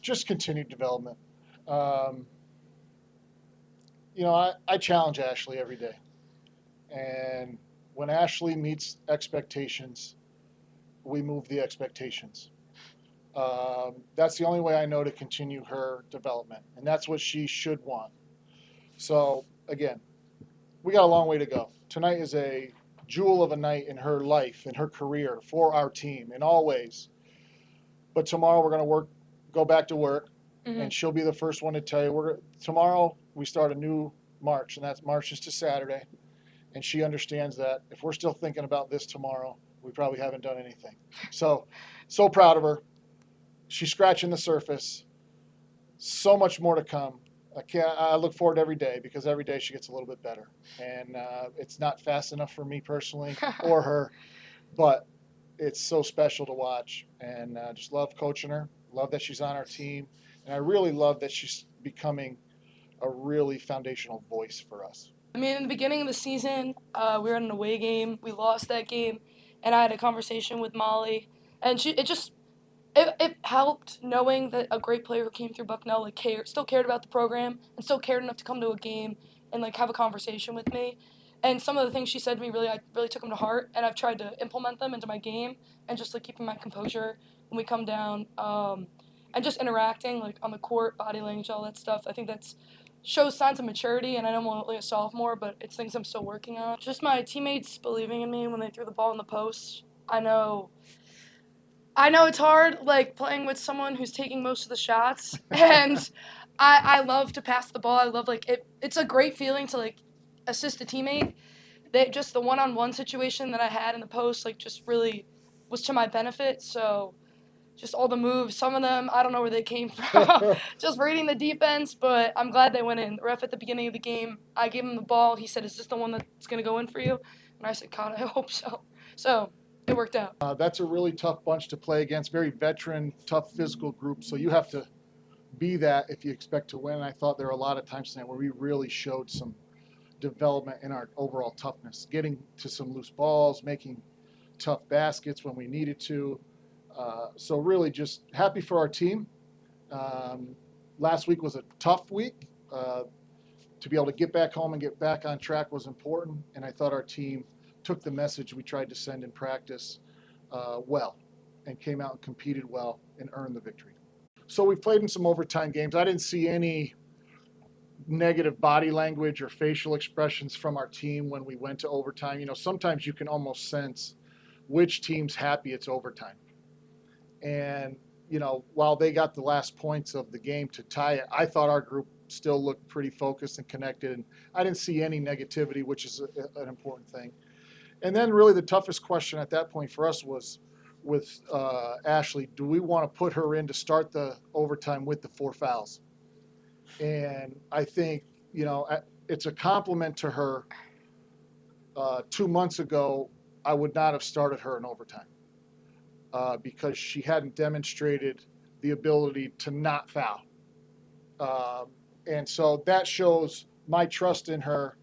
just continued development. Um, I challenge Ashley every day. And when Ashley meets expectations, we move the expectations. That's the only way I know to continue her development. And that's what she should want. So, again, we got a long way to go. Tonight is a jewel of a night in her life, in her career, for our team in all ways. But tomorrow we're going to go back to work, and she'll be the first one to tell you. Tomorrow we start a new march, and that's marches to Saturday. And she understands that if we're still thinking about this tomorrow, we probably haven't done anything. So proud of her. She's scratching the surface. So much more to come. I look forward to every day because every day she gets a little bit better. And it's not fast enough for me personally or her, but it's so special to watch. And just love coaching her. Love that she's on our team. And I really love that she's becoming a really foundational voice for us. I mean, in the beginning of the season, we were in an away game. We lost that game, and I had a conversation with Molly, and it helped knowing that a great player who came through Bucknell still cared about the program and still cared enough to come to a game and have a conversation with me. And some of the things she said to me I really took them to heart, and I've tried to implement them into my game and just keeping my composure when we come down, and just interacting on the court, body language, all that stuff. I think that's shows signs of maturity, and I know I'm only a sophomore, but it's things I'm still working on. Just my teammates believing in me when they threw the ball in the post. I know it's hard, playing with someone who's taking most of the shots, and I love to pass the ball. I love, it. It's a great feeling to, assist a teammate. Just the one-on-one situation that I had in the post, just really was to my benefit, so just all the moves, some of them, I don't know where they came from, just reading the defense, but I'm glad they went in. The ref at the beginning of the game, I gave him the ball. He said, "Is this the one that's going to go in for you?" And I said, "God, I hope so." So it worked out. That's a really tough bunch to play against, very veteran, tough physical group. So you have to be that if you expect to win. I thought there were a lot of times tonight where we really showed some development in our overall toughness, getting to some loose balls, making tough baskets when we needed to. So really just happy for our team. Last week was a tough week. To be able to get back home and get back on track was important, and I thought our team took the message we tried to send in practice well and came out and competed well and earned the victory. So we played in some overtime games. I didn't see any negative body language or facial expressions from our team when we went to overtime. Sometimes you can almost sense which team's happy it's overtime. And, while they got the last points of the game to tie it, I thought our group still looked pretty focused and connected. And I didn't see any negativity, which is an important thing. And then really the toughest question at that point for us was with Ashley, do we want to put her in to start the overtime with the 4 fouls? And I think, it's a compliment to her. 2 months ago, I would not have started her in overtime. Because she hadn't demonstrated the ability to not foul. And so that shows my trust in her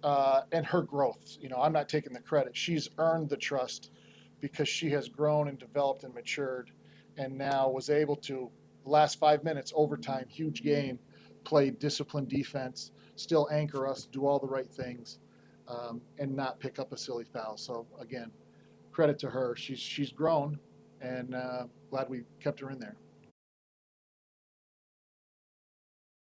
and her growth. I'm not taking the credit. She's earned the trust because she has grown and developed and matured and now was able to, the last 5 minutes, overtime, huge game, play disciplined defense, still anchor us, do all the right things, and not pick up a silly foul. So, again, credit to her. She's grown, and glad we kept her in there.